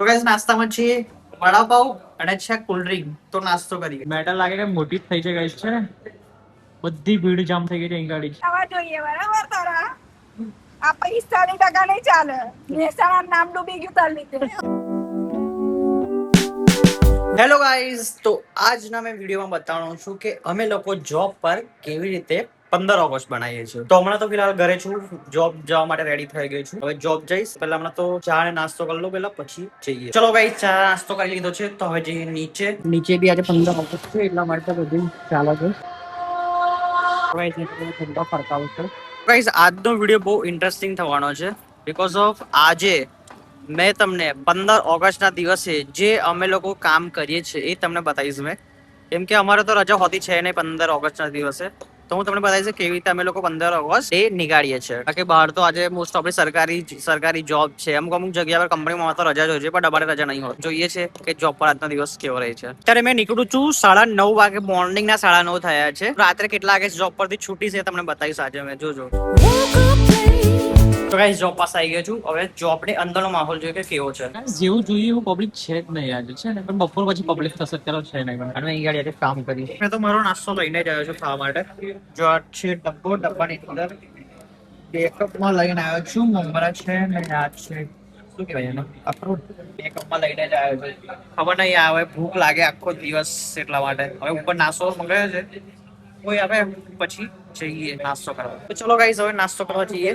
તો ગાઈસ નાસ્તામાં છે વડાપાવ અને છે કોલ્ડ ડ્રિંક. તો નાસ્તો કરીએ. મેટર લાગે કે મોટી જ થઈ છે ગાઈસ છે ને બધી ભીડ જામ થઈ ગઈ છે અહીં ગાડી. આવા જોઈએ બરાબર તારા આ 45% નહીં ચાલે મહેસાણા નામ ડૂબી ગયું તાર લીધે. હેલો ગાઈસ, તો આજના મેં વિડીયોમાં બતાવવાનું છું કે અમે લોકો જોબ પર કેવી રીતે 15 ઓગસ્ટ બનાવીએ છીએ. તો હમણાં તો ફિલહાલ ઘરે છું, જોબ જવા માટે રેડી થઈ ગઈ છું. હવે જોબ જઈશ. પહેલા હમણાં તો ચા અને નાસ્તો કરી લો પહેલા, પછી જઈએ. ચલો ગાઈસ, ચા નાસ્તો કરી લીધો છે તો હવે જઈએ નીચે. નીચે બી આજે 15 ઓગસ્ટ છે એટલા માટે બધું ચાલે છે. ગાઈસ, આજનો વિડીયો બહુ ઇન્ટરેસ્ટિંગ થવાનો છે બીકોઝ ઓફ આજે મેં તમને 15 ઓગસ્ટના દિવસે જે અમે લોકો કામ કરીએ છીએ એ તમને બતાવીશ મેં. કેમ કે અમારે તો રજા હોતી છે નહીં 15 ઓગસ્ટના દિવસે, તો હું તમને બતાવીશ કેવી રીતે અમે લોકો 15 ઓગસ્ટ એ નીકાળીએ છીએ. બાકી બહાર તો આજે મોસ્ટ ઓફ સરકારી જોબ છે, અમુક જગ્યા પર કંપનીમાં તો રજા જ હોય છે, પણ અમારે રજા નહીં હોતી. જોઈએ છે કે જોબ પર આજનો દિવસ કેવો રહે છે. ત્યારે મેં નીકળું છું 9:30 વાગે, મોર્નિંગના 9:30 થયા છે. રાત્રે કેટલા વાગે જોબ પરથી છૂટી છે તમને બતાવીશ આજે મેં. જોજો. તો ગાઈસ, જોબ પાસ આવી ગયો છું. હવે જોબની અંદરનો માહોલ જોઈએ કે કેવો છે. જેવું જોઈએ એવું પબ્લિક છે જ નહીં આજે છે ને, પણ બપોર પછી પબ્લિક થશે અત્યારે છે નહીં. અને અહીં ગાડી આજે કામ કરી. મેં તો મારો નાસ્તો લઈને જ આવ્યો છું ખાવા માટે. જો આ છે ડબ્બો, ડબ્બાની અંદર 2 કપમાં લઈને આવ્યો છું. મમરા છે ને આ છે શું કહેવાય એને, અખરોટ. 2 કપમાં લઈને જ આવ્યો છું. ખબર નહીં આવે ભૂખ લાગે આખો દિવસ એટલા માટે. હવે ઉપર નાસ્તો મંગાવ્યો છે, કોઈ આવે પછી જઈએ નાસ્તો કરવા. તો ચલો ગાઈસ, હવે નાસ્તો કરવા જઈએ.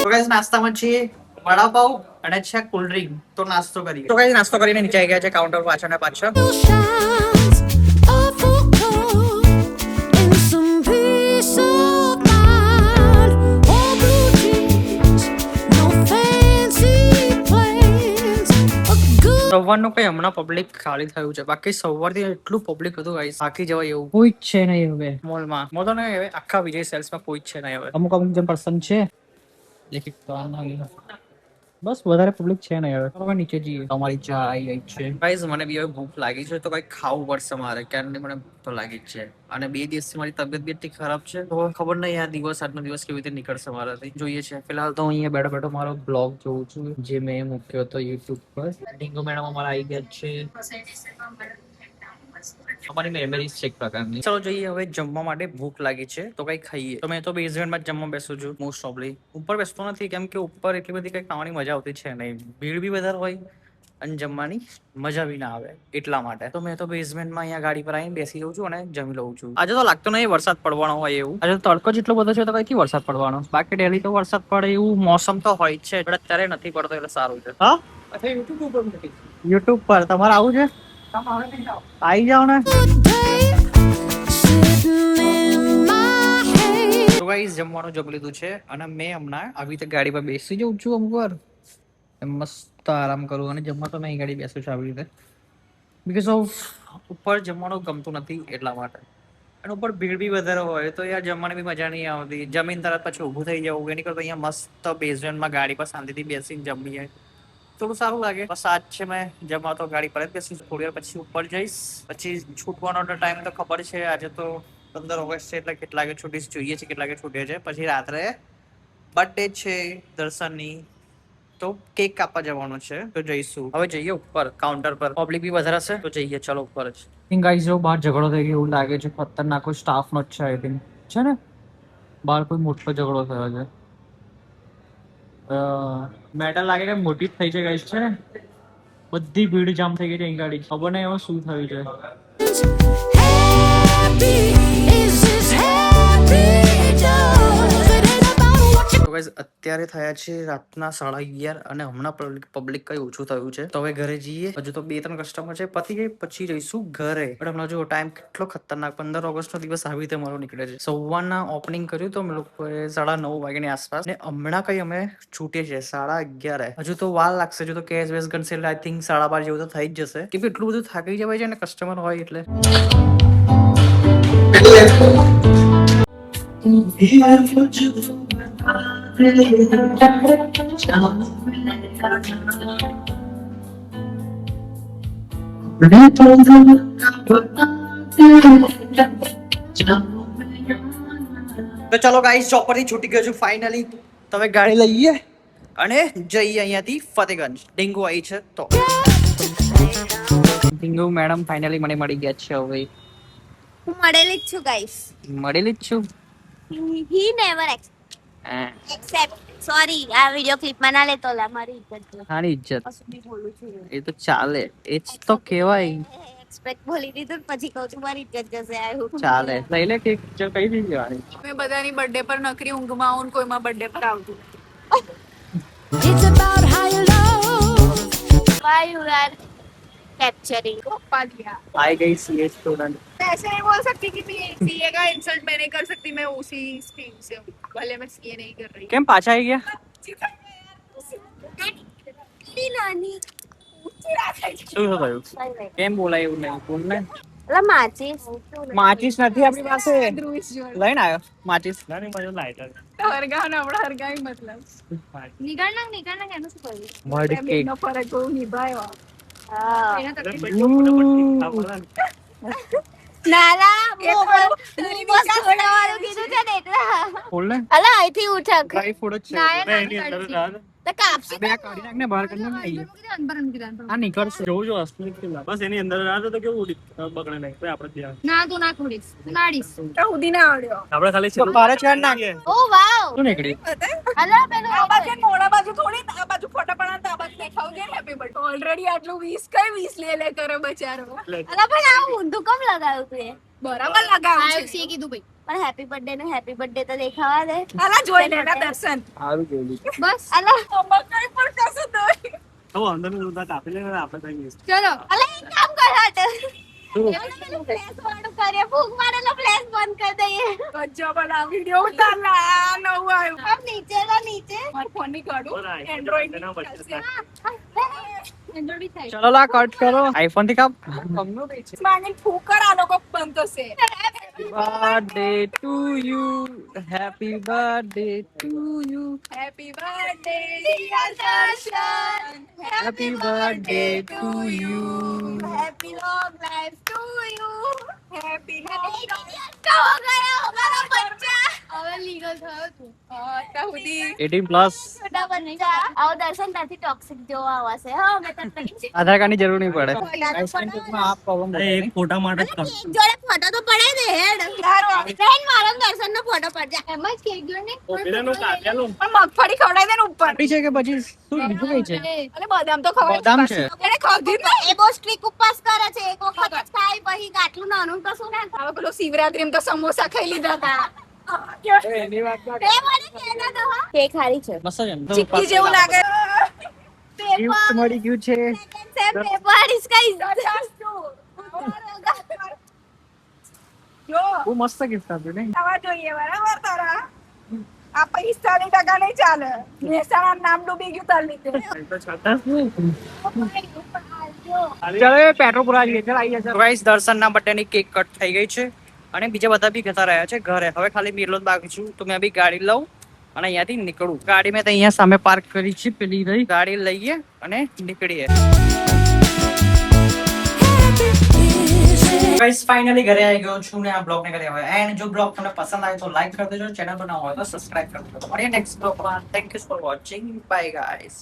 તો ગાઈસ, નાસ્તામાં છે વડાપાવ અને છે કોલ્ડ ડ્રિંક. તો નાસ્તો કરીએ. તો ગાઈસ, નાસ્તો કરીને નીચે આવી ગયા છે કાઉન્ટર પાછળ ને પાછળ. સવારનું કઈ હમણાં પબ્લિક ખાલી થયું છે, બાકી સવારથી એટલું પબ્લિક હતું ગાઈસ, બાકી જવાય એવું કોઈ જ છે નહીં. હવે મોલમાં મોલ તો નહીં, હવે આખા વિજય સેલ્સમાં કોઈ જ છે નહીં. હવે અમુક જે પર્સન છે બસ, વધારે પબ્લિક છે નહીં. હવે નીચે જઈએ. તમારી ચા આવી ગઈ છે ગાઈસ. મને બી હવે ભૂખ લાગી છે તો કઈ ખાવું પડશે મારે. ક્યારની મને ભૂખ તો લાગી જ છે અને 2 દિવસથી મારી તબિયત બી એટલી ખરાબ છે, તો ખબર નહીં આ આજનો દિવસ કેવી રીતે નીકળશે મારાથી. જોઈએ છે. ફિલહાલ તો અહીંયા બેઠો બેઠો મારો બ્લોગ જોઉં છું જે મેં મૂક્યો હતો યુટ્યુબ પર. ડીંગો મેડમ અમારા આવી ગયા છે. અમારી મેમરીઝ છે એક પ્રકારની. ચલો જોઈએ. હવે જમવા માટે ભૂખ લાગી છે તો કઈ ખાઈએ. તો મેં તો બેઝમેન્ટમાં જ જમવા બેસું છું મોસ્ટ ઓફલી. ઉપર બેસતો નથી કેમ કે ઉપર એટલી બધી કઈ ખાવાની મજા આવતી છે નહીં. ભીડ બી વધારે હોય અને જમવાની મજા બી ના આવે એટલા માટે. તો મેં તો બેઝમેન્ટમાં અહીંયા ગાડી પર આવીને બેસી જઉં છું અને જમી લઉં છું. આજે તો લાગતો નહીં વરસાદ પડવાનો હોય એવું. આજે તડકો જેટલો બધો છે તો કઈથી વરસાદ પડવાનો. બાકી ડેલી તો વરસાદ પડે એવું મોસમ તો હોય જ છે, પણ અત્યારે નથી પડતો એટલે સારું છે. હા, યુટ્યુબ પર તમારે આવું છે? આવી જાઓ ને. તો ગાઈસ, જમવાનું જમી લીધું છે અને મેં હમણાં આવી રીતે ગાડી પર બેસી જઉં છું અમુક વાર, મસ્ત આરામ કરું અને જમવા તો મેં ગાડી બેસું છું આવી રીતે બીકોઝ ઓફ ઉપર જમવાનું ગમતું નથી એટલા માટે. અને ઉપર ભીડ બી વધારે હોય તો યાર જમવાની બી મજા નહીં આવતી. જમીન તરત પછી ઊભું થઈ જવું એની કરતા અહીંયા મસ્ત બેઝમેન્ટમાં ગાડી પર શાંતિથી બેસીને જમીએ થોડું સારું લાગે. બસ આજ છે મેં જમવા તો ગાડી પર જ બેસીશ. થોડી વાર પછી ઉપર જઈશ. પછી છૂટવાનો ટાઈમ તો ખબર છે. આજે તો 15 ઓગસ્ટ છે એટલે કેટલા વાગે છૂટીશ જોઈએ છે, કેટલા વાગે છૂટે છે. પછી રાત્રે બર્થડે છે દર્શનની, તો કેક કાપવા જવાનું છે તો જઈશું. હવે જઈએ ઉપર કાઉન્ટર પર. પબ્લિક બી વધારે છે તો જઈએ. ચલો ઉપર જ. ગાઈસ, જો બહાર ઝઘડો થઈ ગયો એવું લાગે છે. ખતરનાક કોઈ સ્ટાફનો જ છે આઈ થિંક છે ને. બહાર કોઈ મોટો ઝઘડો થયો છે. મેટર લાગે કે મોટી જ થઈ છે ગાઈસ છે ને બધી ભીડ જામ થઈ ગઈ છે અહીં ગાડી. ખબર નહીં હવે શું થયું છે. અત્યારે થયા છે રાતના 11:30 અને હમણાં પબ્લિક કઈ ઓછું થયું છે તો હવે ઘરે જઈએ. હજુ તો 2-3 કસ્ટમર છે, પતી ગઈ પછી જઈશું ઘરે. પણ હમણાં જો ટાઈમ કેટલો ખતરનાક. 15 ઓગસ્ટનો દિવસ આવી રીતે મારો નીકળે છે. સવારના ઓપનિંગ કર્યું તો અમે લોકોએ 9:30 વાગ્યાની આસપાસ ને હમણાં કઈ અમે છૂટીએ છીએ 11:30. હજુ તો વાર લાગશે. હજુ તો કેશ વેશ ગણશે એટલે આઈ થિંક 12:30 જેવું તો થઈ જ જશે. કેમ કે એટલું બધું થાકી જવાય છે ને કસ્ટમર હોય એટલે. તો ચલો ગાઈસ, ચોપર થી છૂટી ગયો છું ફાઇનલી. તો હવે ગાડી લઈએ અને જઈએ અહીંયાથી ફતેગંજ ડીંગુ આવી છે તો ડીંગુ મેડમ ફાઇનલી મને મળી ગયા છે હવે હું મળેલી જ છું ગાઈસ મળેલી જ છું હી નેવર હા, એક્સેપ્ટ સોરી આ વિડિયો ક્લિપ માં ના લેતો લા મારી ઇજ્જત છે આની ઇજ્જત કશું બી બોલું છું એ તો ચાલે એ જ તો કહેવાય એક્સપેક્ટ બોલી દીધું ને પછી કહું છું મારી ઇજ્જત જશે આવું ચાલે લઈ લે કેક જો કઈ દી જવાની મેં બધાની બર્થડે પર નકરી ઊંઘમાં આવું ને કોઈમાં બર્થડે પર આવતું નથી. why you are capturing पप्पा दिया आई गई सीए स्टूडेंट ऐसे नहीं बोल सकती कि सीए का इंसल्ट मैं नहीं कर सकती मैं उसी स्ट्रीम से हूँ भले मैं सीए नहीं कर रही કેમ પાછા આવી ગયા લી નાની શું થયું કેમ બોલાય એવું નહીં બોલ ને લા માચીસ માચીસ નથી આપણી પાસે द्रुइस जोड़ લઈને આવ્યો માચીસ हरगा ना अपना हरगा ही मतलब નિકાળના એનું શું કર્યું મડ કેક बेनो पर को निभायो હા एना तकलीफ નાલા એ બહુ થોડું તારી બસ છોડાવાનું કીધું છે ને એટલે બોલ ને અલા અહીંથી ઉઠક ડ્રાય ફૂડ જ છે તો કાપસી બે આ કાઢી નાખ ને બહાર કરી નાખ આ નીકળશે જોવું જો અસલી બસ એની અંદર ના તો કેવું બગડે નહીં તો આપણે ત્યાં ના તું ના ખોડીશ તું નાડીશ उदी ना आवड़्यो આપણે ખાલી તો બારે ચાર નાખ ઓ વાવ શું નીકળી અલા પેલું આ બાજુ મોડા બાજુ થોડી આ બાજુ ફોટા પડાતા આ બાજુ દેખાવ દે હેપી બર્થડે ઓલરેડી આટલું 20 કઈ 20 લે કરે બચારો અલા પણ આ ઊંધું કમ લગાવ્યું તું એ બરાબર લગાવું આ છે સી કીધું ભાઈ પણ હેપી બર્થડે નું હેપી બર્થડે તો દેખાવા દે અલા જોઈ લેના દર્શન સારું જોયું બસ અલા અમાર કઈ પણ કશું દોઈ તો અંદર ઉધા કાપી લે આપણે કઈ ચલો અલા એક કામ કર હટ પેલું ફ્લેશ વાળું કરીએ ફૂંક મારેલો ફ્લેશ બંધ કરી દઈએ ગજબ આ વિડિયો ઉતારલા નવું આવ્યું આમ નીચે લો નીચે મારા ફોન ની કાઢું બરાબર. એન્ડ્રોઇડ એના ની વચ્ચે એન્ડ્રોઇડ બી થાય ચલો લા કટ કરો આઈફોન થી કાપ માની ફૂકર આ લોકો બંધ થશે birthday to you happy birthday to you happy birthday dear Darshan happy birthday to you happy long life to you happy હો ગયા હમારા બચ્ચા હવે લીગલ થયો તું સુધી 18 પ્લસ છોટા બચ્ચા આવો દર્શન ત્યાંથી ટોક્સિક જોવા આવશે હા મેં તને કહી આધાર કાર્ડ ની જરૂર નહીં પડે ફોટા આ પ્રોબ્લેમ એક ફોટા માટે જ કામ. એક જોડે ફોટો તો પડે ને હેડ ફ્રેન્ડ મારો દર્શન નો ફોટો પડજે એમ જ કેક ગયો ને પેલાનું કાપ્યાનું પણ મગફળી ખવડાવી દે ને ઉપર છે કે પછી શું બીજું કઈ છે અને બદામ તો ખવાય બદામ છે એને ખાધી જ એ બહુ સ્ટ્રીક ઉપવાસ કરે છે એક વખત જ ખાય પછી ગાટલું નાનું તો શું ના હવે પેલો શિવરાત્રી તો સમોસા ખાઈ લીધા હતા એની વાત એ મને કહેતા તો હા કેક હારી છે મસ્ત છે એમ તો ચીક્કી જેવું લાગે ગિફ્ટ મળી ગયું છે પેપર ઇસ કઈ જો બહુ મસ્ત ગિફ્ટ આપ્યું ને આવા જોઈએ બરાબર તારા આ 45% નહીં ચાલે મહેસાણા નામ ડૂબી ગયું તાર લીધે ચાલો એ પેટ્રોલ પુરા જઈએ ચાલ આવી જશે ગાઈસ દર્શન ના બર્થડે ની કેક કટ થઈ ગઈ છે અને બીજા બધા બી જતા રહ્યા છે ઘરે હવે ખાલી મિરલો જ બાકી છું તો મેં બી ગાડી લઉં અને અહીંયાથી નીકળું ગાડી મેં તો અહીંયા સામે પાર્ક કરી છે પેલી રહી ગાડી લઈએ અને નીકળીએ ગાઈસ ફાઇનલી ઘરે આવી ગયો છું ને આ બ્લોગ ને કરી હવે એન્ડ જો બ્લોગ તમને પસંદ આવે તો લાઈક કરી દેજો ચેનલ પર નવા હોય તો સબસ્ક્રાઇબ કરી દેજો મળીએ નેક્સ્ટ બ્લોગમાં thank you for watching bye guys